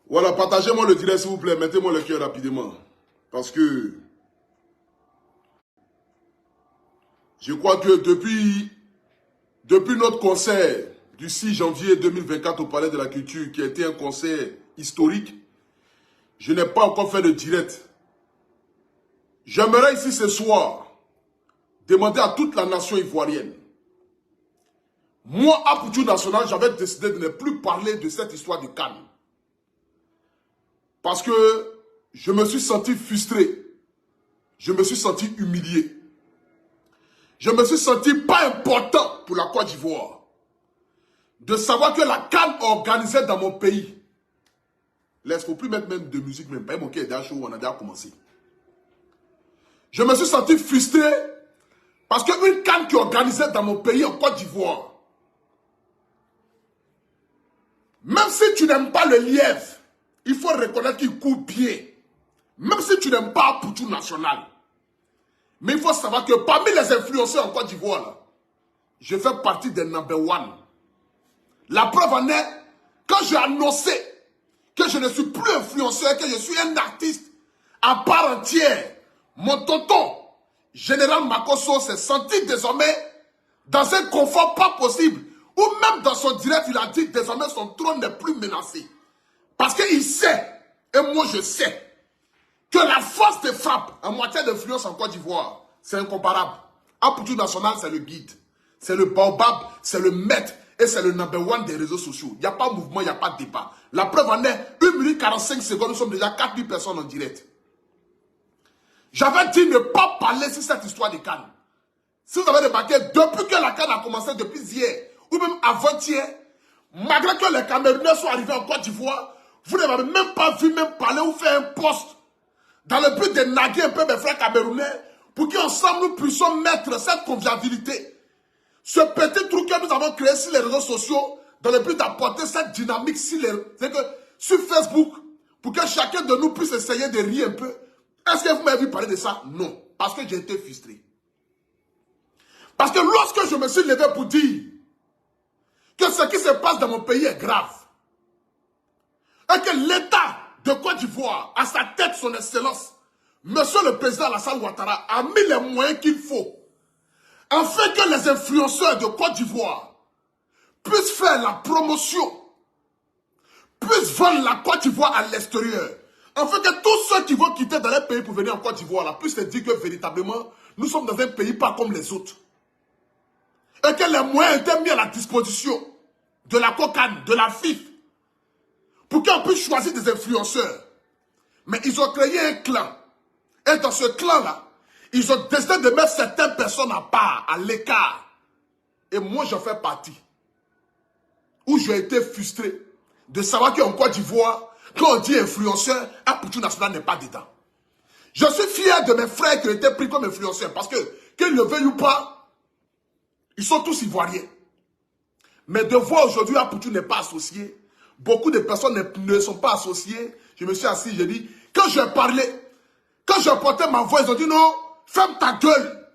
Voilà, partagez-moi le direct s'il vous plaît, mettez-moi le cœur rapidement. Parce que je crois que depuis notre concert du 6 janvier 2024 au Palais de la Culture, qui a été un concert historique, je n'ai pas encore fait de direct. J'aimerais ici ce soir demander à toute la nation ivoirienne. Moi, à Poutou National, j'avais décidé de ne plus parler de cette histoire de Cannes. Parce que je me suis senti frustré. Je me suis senti humilié. Je me suis senti pas important pour la Côte d'Ivoire. De savoir que la Cannes organisée dans mon pays. Là, il ne faut plus mettre même de musique, même pas mon cœur est chaud, on a déjà commencé. Je me suis senti frustré parce qu'une Cannes qui est organisée dans mon pays, en Côte d'Ivoire, même si tu n'aimes pas le lièvre, il faut reconnaître qu'il court bien. Même si tu n'aimes pas Poutou National. Mais il faut savoir que parmi les influenceurs en Côte d'Ivoire, je fais partie des number one. La preuve en est, quand j'ai annoncé que je ne suis plus influenceur, que je suis un artiste à part entière, mon tonton, Général Makosso, s'est senti désormais dans un confort pas possible. Ou même dans son direct, il a dit que désormais son trône n'est plus menacé. Parce qu'il sait, et moi je sais, que la force de frappe en matière d'influence en Côte d'Ivoire, c'est incomparable. À Poutou National, c'est le guide. C'est le baobab, c'est le maître et c'est le number one des réseaux sociaux. Il n'y a pas de mouvement, il n'y a pas de débat. La preuve en est, 1 minute 45 secondes, nous sommes déjà 4000 personnes en direct. J'avais dit ne pas parler sur cette histoire de Cannes. Si vous avez remarqué, depuis que la Cannes a commencé, depuis hier, ou même avant-hier, malgré que les Camerounais soient arrivés en Côte d'Ivoire, vous n'avez même pas vu même parler ou faire un post dans le but de naguer un peu mes frères camerounais pour qu'ensemble nous puissions mettre cette convivialité, ce petit truc que nous avons créé sur les réseaux sociaux dans le but d'apporter cette dynamique sur Facebook pour que chacun de nous puisse essayer de rire un peu. Est-ce que vous m'avez vu parler de ça? Non. Parce que j'ai été frustré. Parce que lorsque je me suis levé pour dire que ce qui se passe dans mon pays est grave, et que l'État de Côte d'Ivoire, à sa tête, son excellence, Monsieur le Président Alassane Ouattara, a mis les moyens qu'il faut, afin que les influenceurs de Côte d'Ivoire puissent faire la promotion, puissent vendre la Côte d'Ivoire à l'extérieur, afin que tous ceux qui vont quitter dans les pays pour venir en Côte d'Ivoire puissent se dire que véritablement, nous sommes dans un pays pas comme les autres. Et que les moyens étaient mis à la disposition de la COCAN, de la FIF, pour qu'on puisse choisir des influenceurs. Mais ils ont créé un clan. Et dans ce clan-là, ils ont décidé de mettre certaines personnes à part, à l'écart. Et moi, j'en fais partie. Où j'ai été frustré de savoir qu'en Côte d'Ivoire, quand on dit influenceur, un Poutou National n'est pas dedans. Je suis fier de mes frères qui ont été pris comme influenceurs. Parce que, qu'ils le veuillent ou pas, ils sont tous ivoiriens. Mais de voir aujourd'hui un Poutou n'est pas associé, beaucoup de personnes ne sont pas associées. Je me suis assis, j'ai dit, quand j'ai parlé, quand j'ai porté ma voix, ils ont dit non, ferme ta gueule.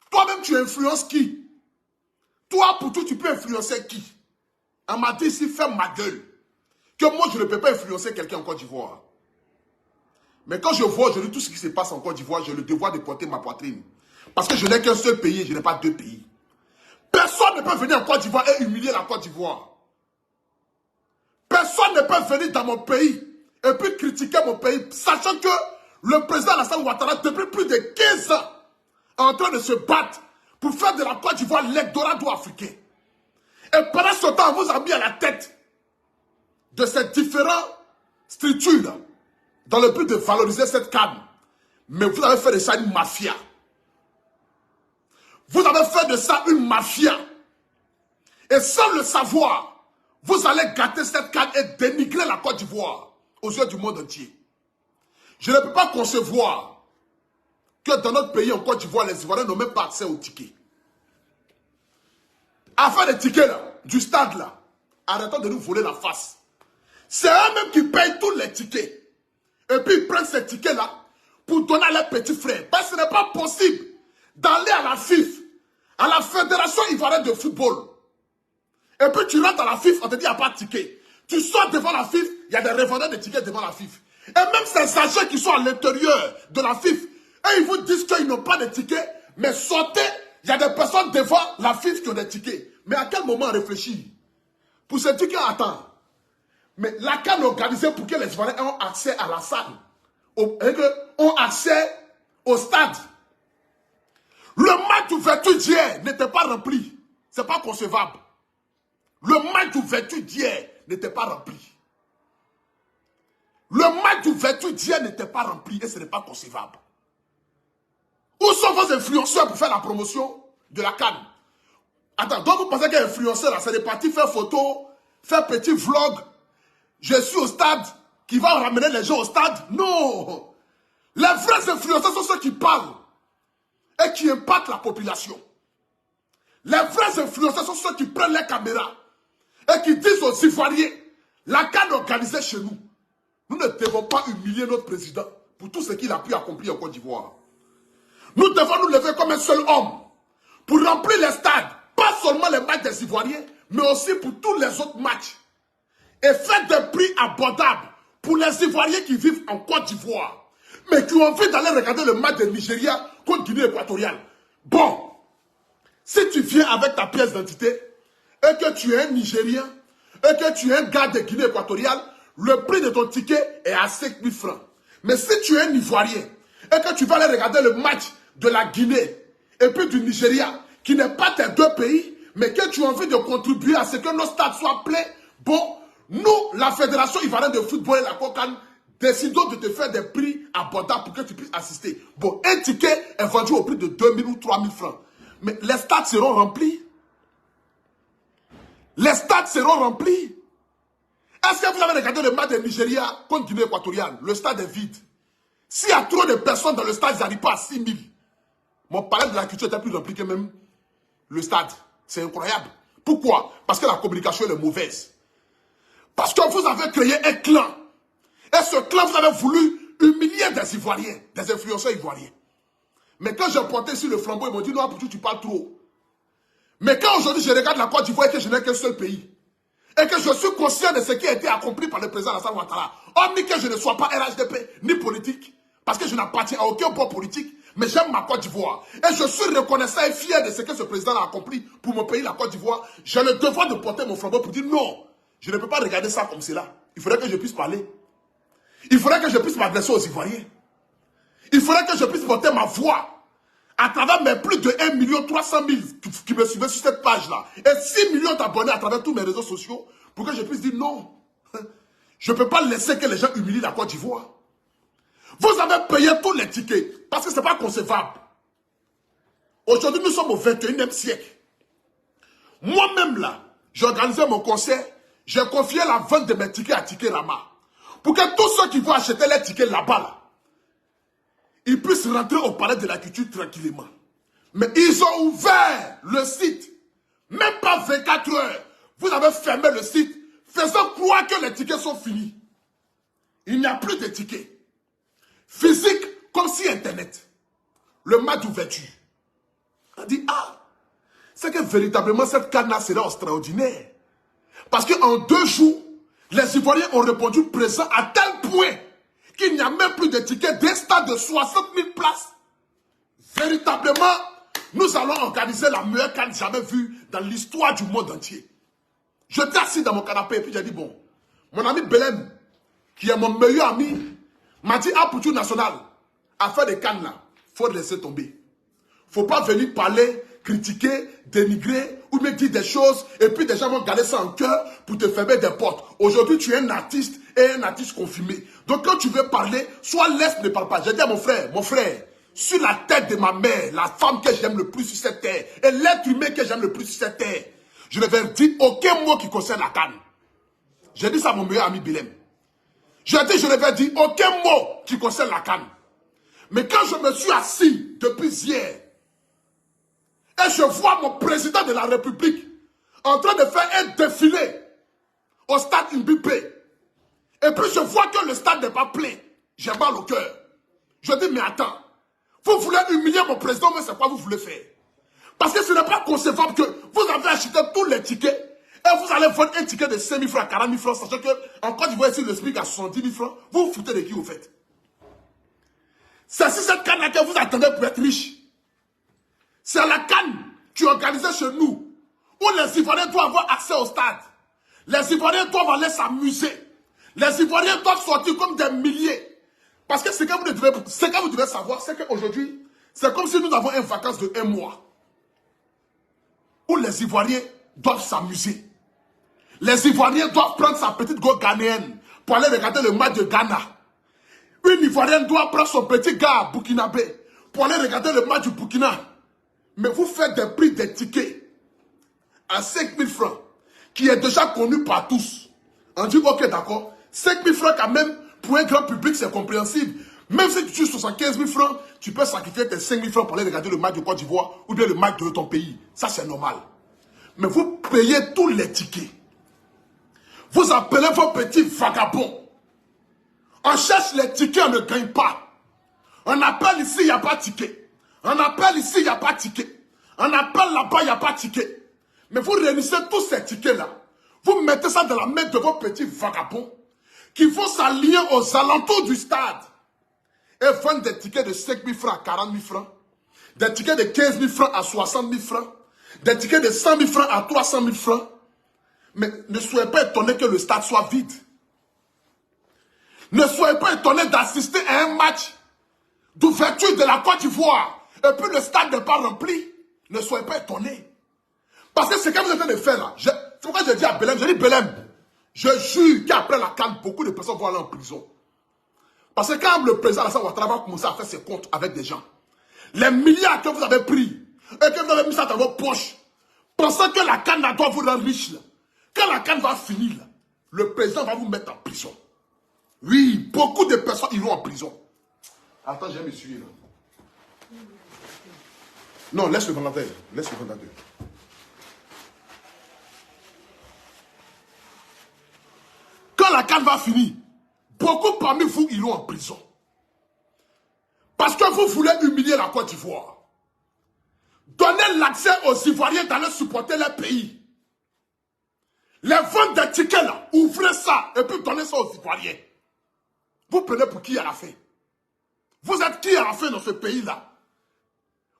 Toi-même, tu influences qui? Toi, Poutou, tu peux influencer qui? On m'a dit ici, ferme ma gueule. Que moi, je ne peux pas influencer quelqu'un en Côte d'Ivoire. Mais quand je vois aujourd'hui tout ce qui se passe en Côte d'Ivoire, j'ai le devoir de porter ma poitrine. Parce que je n'ai qu'un seul pays, je n'ai pas deux pays. Personne ne peut venir en Côte d'Ivoire et humilier la Côte d'Ivoire. Personne ne peut venir dans mon pays et puis critiquer mon pays, sachant que le président Alassane Ouattara, depuis plus de 15 ans, est en train de se battre pour faire de la Côte d'Ivoire l'Eldorado africain. Et pendant ce temps, on vous a mis à la tête de ces différentes structures dans le but de valoriser cette canne. Mais vous avez fait de ça une mafia. Vous avez fait de ça une mafia. Et sans le savoir, vous allez gâter cette canne et dénigrer la Côte d'Ivoire aux yeux du monde entier. Je ne peux pas concevoir que dans notre pays, en Côte d'Ivoire, les Ivoiriens n'ont même pas accès aux tickets. Afin des tickets là, du stade là, arrêtons de nous voler la face. C'est eux-mêmes qui payent tous les tickets. Et puis ils prennent ces tickets là pour donner à leurs petits frères. Parce que ce n'est pas possible d'aller à la FIF, à la Fédération Ivoirienne de Football. Et puis tu rentres à la FIF, on te dit il n'y a pas de ticket. Tu sors devant la FIF, il y a des revendeurs de tickets devant la FIF. Et même ces agents qui sont à l'intérieur de la FIF, et ils vous disent qu'ils n'ont pas de tickets, mais sortez, il y a des personnes devant la FIF qui ont des tickets. Mais à quel moment réfléchir? Pour ces tickets, attends. Mais la CAN organisée pour que les Ivoiriens aient accès à la salle, ont accès au stade. Le match d'ouverture d'hier n'était pas rempli. Ce n'est pas concevable. Le match d'ouverture d'hier n'était pas rempli. Le match d'ouverture d'hier n'était pas rempli et ce n'est pas concevable. Où sont vos influenceurs pour faire la promotion de la CAN? Attends, donc vous pensez qu'un influenceur là, c'est des partis faire photo, faire petit vlog. Je suis au stade, qui va ramener les gens au stade? Non! Les vrais influenceurs sont ceux qui parlent et qui impactent la population. Les vrais influenceurs sont ceux qui prennent les caméras et qui disent aux Ivoiriens, la CAN organisée chez nous. Nous ne devons pas humilier notre président pour tout ce qu'il a pu accomplir en Côte d'Ivoire. Nous devons nous lever comme un seul homme pour remplir les stades, pas seulement les matchs des Ivoiriens, mais aussi pour tous les autres matchs. Et faire des prix abordables pour les Ivoiriens qui vivent en Côte d'Ivoire, mais qui ont envie d'aller regarder le match de Nigeria contre Guinée équatoriale. Bon, si tu viens avec ta pièce d'identité et que tu es un Nigérien et que tu es un gars de Guinée équatoriale, le prix de ton ticket est à 5 000 francs. Mais si tu es un Ivoirien et que tu vas aller regarder le match de la Guinée et puis du Nigeria, qui n'est pas tes deux pays, mais que tu as envie de contribuer à ce que nos stades soient pleins, bon, nous, la Fédération ivoirienne de football et la COCAN, décidons de te faire des prix abordables pour que tu puisses assister. Bon, un ticket est vendu au prix de 2 000 ou 3 000 francs. Mais les stades seront remplis. Les stades seront remplis. Est-ce que vous avez regardé le match de Nigeria contre Guinée équatoriale? Le stade est vide. S'il y a trop de personnes dans le stade, ils n'arrivent pas à 6 000. Mon palais de la culture était plus rempli que même le stade. C'est incroyable. Pourquoi? Parce que la communication est mauvaise. Parce que vous avez créé un clan. Et ce clan, vous avez voulu humilier des Ivoiriens, des influenceurs ivoiriens. Mais quand j'ai porté sur le flambeau, ils m'ont dit, non, pour tu parles trop. Mais quand aujourd'hui je regarde la Côte d'Ivoire et que je n'ai qu'un seul pays, et que je suis conscient de ce qui a été accompli par le président Alassane Ouattara, hormis que je ne sois pas RHDP, ni politique, parce que je n'appartiens à aucun port politique, mais j'aime ma Côte d'Ivoire. Et je suis reconnaissant et fier de ce que ce président a accompli pour mon pays, la Côte d'Ivoire. J'ai le devoir de porter mon flambeau pour dire non, je ne peux pas regarder ça comme cela. Il faudrait que je puisse parler. Il faudrait que je puisse m'adresser aux Ivoiriens. Il faudrait que je puisse porter ma voix à travers mes plus de 1 300 000 qui me suivaient sur cette page-là. Et 6 millions d'abonnés à travers tous mes réseaux sociaux pour que je puisse dire non. Je ne peux pas laisser que les gens humilient la Côte d'Ivoire. Vous avez payé tous les tickets parce que ce n'est pas concevable. Aujourd'hui, nous sommes au 21e siècle. Moi-même là, j'ai organisé mon concert, j'ai confié la vente de mes tickets à Ticket Rama. Pour que tous ceux qui vont acheter les tickets là-bas, là, ils puissent rentrer au palais de la culture tranquillement. Mais ils ont ouvert le site. Même pas 24 heures. Vous avez fermé le site, faisant croire que les tickets sont finis. Il n'y a plus de tickets. Physique, comme si Internet. Le match d'ouverture. On dit, ah, c'est que véritablement cette CAN sera extraordinaire. Parce qu'en 2 jours, les Ivoiriens ont répondu présent à tel point qu'il n'y a même plus de tickets d'un stade de 60 000 places. Véritablement, nous allons organiser la meilleure CAN jamais vue dans l'histoire du monde entier. J'étais assis dans mon canapé et puis j'ai dit, bon, mon ami Belém, qui est mon meilleur ami, m'a dit, ah, pour tout national, à faire des CAN là, il faut laisser tomber. Il ne faut pas venir parler, critiquer, dénigrer ou me dire des choses et puis des gens vont garder ça en cœur pour te fermer des portes. Aujourd'hui, tu es un artiste et un artiste confirmé. Donc quand tu veux parler, soit laisse, ne parle pas. J'ai dit à mon frère, sur la tête de ma mère, la femme que j'aime le plus sur cette terre et l'être humain que j'aime le plus sur cette terre, je ne vais dire aucun mot qui concerne la CAN. J'ai dit ça à mon meilleur ami Belém. J'ai dit, je ne vais dire aucun mot qui concerne la CAN. Mais quand je me suis assis depuis hier, et je vois mon président de la République en train de faire un défilé au stade Mbipé, et puis je vois que le stade n'est pas plein, j'ai mal au cœur. Je dis, mais attends, vous voulez humilier mon président, mais c'est quoi vous voulez faire? Parce que ce n'est pas concevable que vous avez acheté tous les tickets, Et vous allez vendre un ticket de 5 000 francs à 40 000 francs, sachant qu'en Côte d'Ivoire, ici, le SMIC à 70 000 francs. Vous vous foutez de qui, au fait? C'est si cette canne-là que vous attendez pour être riche. C'est la canne qui est organisée chez nous, où les Ivoiriens doivent avoir accès au stade. Les Ivoiriens doivent aller s'amuser. Les Ivoiriens doivent sortir comme des milliers. Parce que ce que vous devez savoir, c'est qu'aujourd'hui, c'est comme si nous avons une vacance de 1 mois. Où les Ivoiriens doivent s'amuser. Les Ivoiriens doivent prendre sa petite go ghanéenne pour aller regarder le match de Ghana. Une Ivoirienne doit prendre son petit gars burkinabé pour aller regarder le match du Burkina. Mais vous faites des prix des tickets à 5 000 francs, qui est déjà connu par tous. On dit, ok, d'accord, 5 000 francs quand même, pour un grand public, c'est compréhensible. Même si tu tues 75 000 francs, tu peux sacrifier tes 5 000 francs pour aller regarder le match de Côte d'Ivoire ou bien le match de ton pays. Ça, c'est normal. Mais vous payez tous les tickets. Vous appelez vos petits vagabonds. On cherche les tickets, on ne gagne pas. On appelle ici, il n'y a pas de ticket. On appelle ici, il n'y a pas de ticket. On appelle là-bas, il n'y a pas de ticket. Mais vous réunissez tous ces tickets-là. Vous mettez ça dans la main de vos petits vagabonds qui vont s'allier aux alentours du stade et vendre des tickets de 5 000 francs à 40 000 francs, des tickets de 15 000 francs à 60 000 francs, des tickets de 100 000 francs à 300 000 francs. Mais ne soyez pas étonnés que le stade soit vide. Ne soyez pas étonnés d'assister à un match d'ouverture de la Côte d'Ivoire et puis le stade n'est pas rempli. Ne soyez pas étonnés. Parce que ce que vous êtes en train de faire là, c'est pourquoi je dis à Belém, je dis Belém, je jure qu'après la CAN, beaucoup de personnes vont aller en prison. Parce que quand le président Alassane Ouattara va commencer à faire ses comptes avec des gens, les milliards que vous avez pris et que vous avez mis ça dans vos poches, pensant que la CAN doit vous rendre riche, là, quand la CAN va finir, là, le président va vous mettre en prison. Oui, beaucoup de personnes iront en prison. Attends, je vais me suivre là. Non, laisse le vendeur. Laisse le vendeur. Quand la CAN va finir, beaucoup parmi vous iront en prison. Parce que vous voulez humilier la Côte d'Ivoire. Donnez l'accès aux Ivoiriens d'aller supporter leur pays. Les ventes des tickets là, ouvrez ça et puis donnez ça aux Ivoiriens. Vous prenez pour qui à la fin? Vous êtes qui à la fin dans ce pays-là?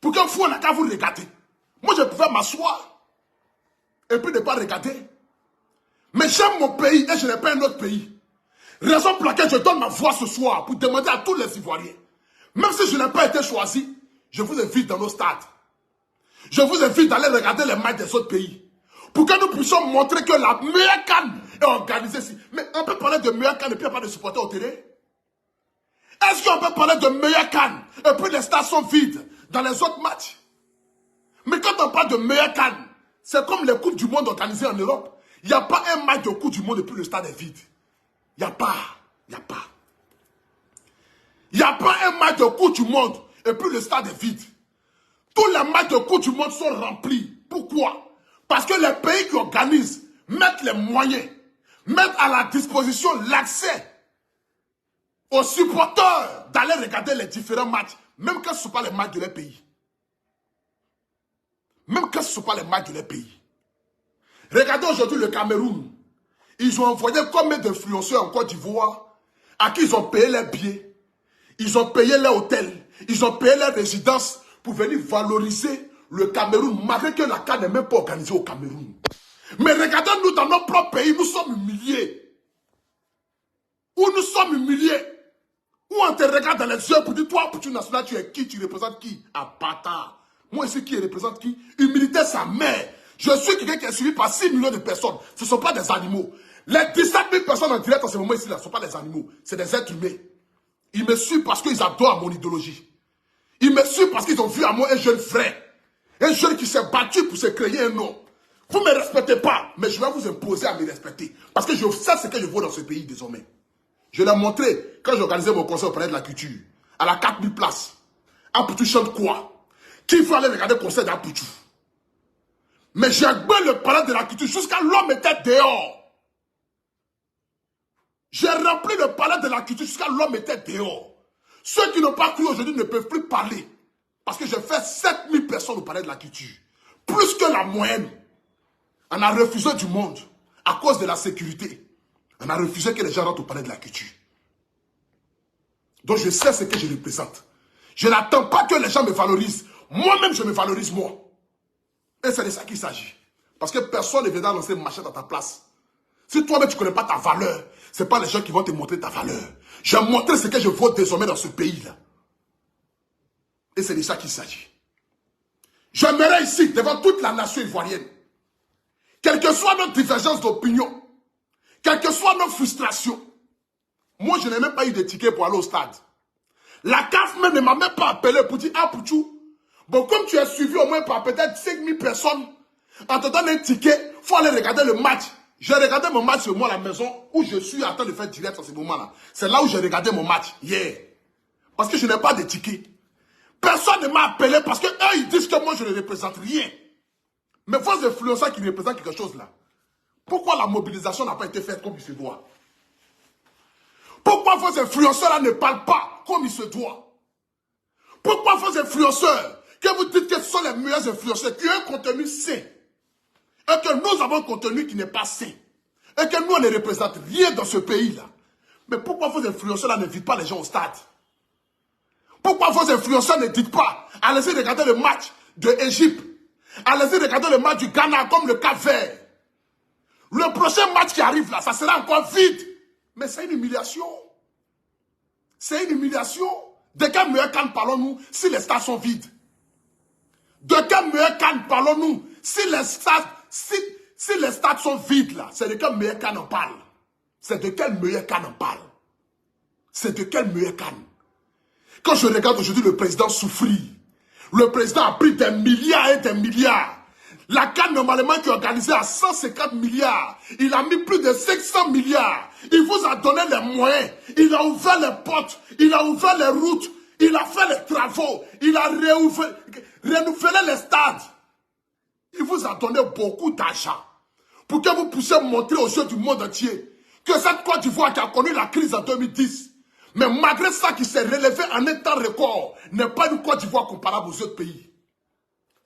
Pour qu'un fou n'a qu'à vous regarder. Moi je pouvais m'asseoir et puis ne pas regarder. Mais j'aime mon pays et je n'ai pas un autre pays. Raison pour laquelle je donne ma voix ce soir pour demander à tous les Ivoiriens, même si je n'ai pas été choisi, je vous invite dans nos stades. Je vous invite d'aller regarder les matchs des autres pays. Pour que nous puissions montrer que la meilleure CAN est organisée ici. Mais on peut parler de meilleure CAN et puis il n'y a pas de supporters au télé? Est-ce qu'on peut parler de meilleure CAN et puis les stades sont vides dans les autres matchs? Mais quand on parle de meilleure CAN, c'est comme les Coupes du Monde organisées en Europe. Il n'y a pas un match de Coupe du Monde et puis le stade est vide. Il n'y a pas. Il n'y a pas. Il n'y a pas un match de Coupe du Monde et puis le stade est vide. Tous les matchs de Coupe du Monde sont remplis. Pourquoi? Parce que les pays qui organisent mettent les moyens, mettent à la disposition l'accès aux supporters d'aller regarder les différents matchs, même quand ce ne sont pas les matchs de leur pays. Même quand ce ne sont pas les matchs de leur pays. Regardez aujourd'hui le Cameroun. Ils ont envoyé combien d'influenceurs en Côte d'Ivoire à qui ils ont payé les billets, ils ont payé les hôtels, ils ont payé les résidences pour venir valoriser le Cameroun, malgré que la CAN n'est même pas organisée au Cameroun. Mais regardez-nous dans notre propre pays, nous sommes humiliés. Où nous sommes humiliés. Où on te regarde dans les yeux pour dire, toi, pour une nationale, tu es qui? Tu représentes qui? Ah, bâtard. Moi, ici, qui représente qui? Humilité, sa mère. Je suis quelqu'un qui est suivi par 6 millions de personnes. Ce ne sont pas des animaux. Les 17 000 personnes en direct en ce moment ici, là, ce ne sont pas des animaux. C'est des êtres humains. Ils me suivent parce qu'ils adorent mon idéologie. Ils me suivent parce qu'ils ont vu à moi un jeune frère. Un jeune qui s'est battu pour se créer un nom. Vous ne me respectez pas, mais je vais vous imposer à me respecter. Parce que je sais ce que je vaux dans ce pays désormais. Je l'ai montré quand j'ai organisé mon concert au Palais de la Culture. À la 4000 places. Apoutou chante quoi? Qui veut aller regarder le concert d'Apoutou? Mais j'ai acheté le Palais de la Culture jusqu'à l'homme était dehors. J'ai rempli le Palais de la Culture jusqu'à l'homme était dehors. Ceux qui n'ont pas cru aujourd'hui ne peuvent plus parler. Parce que j'ai fait 7000 personnes au Palais de la Culture. Plus que la moyenne. On a refusé du monde à cause de la sécurité. On a refusé que les gens rentrent au palais de la culture. Donc je sais ce que je représente. Je n'attends pas que les gens me valorisent. Moi-même, je me valorise moi. Et c'est de ça qu'il s'agit. Parce que personne ne viendra lancer une machette à ta place. Si toi-même tu ne connais pas ta valeur, ce n'est pas les gens qui vont te montrer ta valeur. Je vais montrer ce que je vaux désormais dans ce pays-là. Et c'est de ça qu'il s'agit. J'aimerais ici, devant toute la nation ivoirienne, quelle que soit notre divergence d'opinion, quelles que soient nos frustrations, moi je n'ai même pas eu de ticket pour aller au stade. La CAF même ne m'a même pas appelé pour dire « Ah Pouchou, bon comme tu es suivi au moins par peut-être 5000 personnes, en te donnant un ticket, il faut aller regarder le match. » J'ai regardé mon match sur moi à la maison où je suis en train de faire direct à ce moment-là. C'est là où j'ai regardé mon match hier. Parce que je n'ai pas de ticket. Personne ne m'a appelé parce que eux ils disent que moi je ne représente rien. Mais vos influenceurs qui représentent quelque chose là. Pourquoi la mobilisation n'a pas été faite comme il se doit? Pourquoi vos influenceurs là ne parlent pas comme il se doit? Pourquoi vos influenceurs, que vous dites que ce sont les meilleurs influenceurs, qui ont un contenu sain, et que nous avons un contenu qui n'est pas sain, et que nous on ne représente rien dans ce pays-là. Mais pourquoi vos influenceurs là n'invitent pas les gens au stade? Pourquoi vos influenceurs ne dites pas, allez-y regarder le match de l'Égypte, allez-y regarder le match du Ghana comme le Cap-Vert. Le prochain match qui arrive là, ça sera encore vide. Mais c'est une humiliation. C'est une humiliation. De quel meilleur CAN parlons-nous si les stades sont vides? De quel meilleur CAN parlons-nous si les stades sont vides là? C'est de quel meilleur CAN on parle? C'est de quel meilleur CAN on parle? C'est de quel meilleur CAN? Quand je regarde aujourd'hui le président souffrir, le président a pris des milliards et des milliards. La CAN normalement qui est organisée à 150 milliards, il a mis plus de 500 milliards. Il vous a donné les moyens, il a ouvert les portes, il a ouvert les routes, il a fait les travaux, il a renouvelé les stades. Il vous a donné beaucoup d'argent pour que vous puissiez montrer aux yeux du monde entier que cette Côte d'Ivoire qui a connu la crise en 2010, mais malgré ça qui s'est relevé en un temps record, n'est pas une Côte d'Ivoire comparable aux autres pays.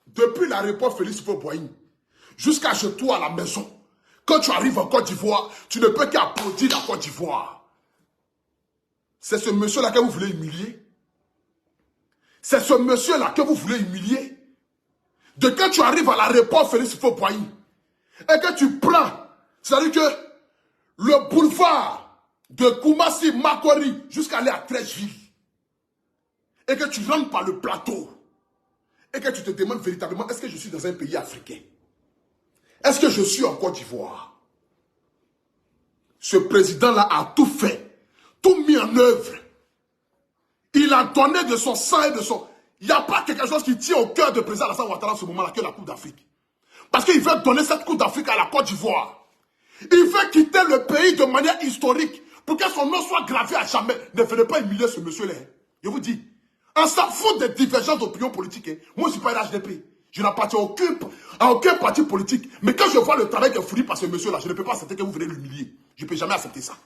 Depuis l'aéroport Félix Houphouët-Boigny jusqu'à chez toi à la maison, quand tu arrives en Côte d'Ivoire, tu ne peux qu'applaudir la Côte d'Ivoire. C'est ce monsieur-là que vous voulez humilier? C'est ce monsieur-là que vous voulez humilier? De quand tu arrives à l'aéroport Félix Houphouët-Boigny et que tu prends, c'est-à-dire que le boulevard de Koumassi, Makori, jusqu'à aller à Treichville, et que tu rentres par le plateau, et que tu te demandes véritablement, est-ce que je suis dans un pays africain? Est-ce que je suis en Côte d'Ivoire? Ce président-là a tout fait, tout mis en œuvre. Il a donné de son sang et de son... Il n'y a pas quelque chose qui tient au cœur du président Alassane Ouattara en ce moment-là que la Coupe d'Afrique. Parce qu'il veut donner cette Coupe d'Afrique à la Côte d'Ivoire. Il veut quitter le pays de manière historique pour que son nom soit gravé à jamais. Ne venez pas humilier ce monsieur-là. Je vous dis, on s'en fout des divergences d'opinion politique. Moi, je ne suis pas un HDP. Je n'appartiens à aucun parti politique. Mais quand je vois le travail qui est fourni par ce monsieur-là, je ne peux pas accepter que vous venez l'humilier. Je ne peux jamais accepter ça.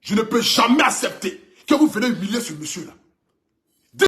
Je ne peux jamais accepter que vous venez humilier ce monsieur-là.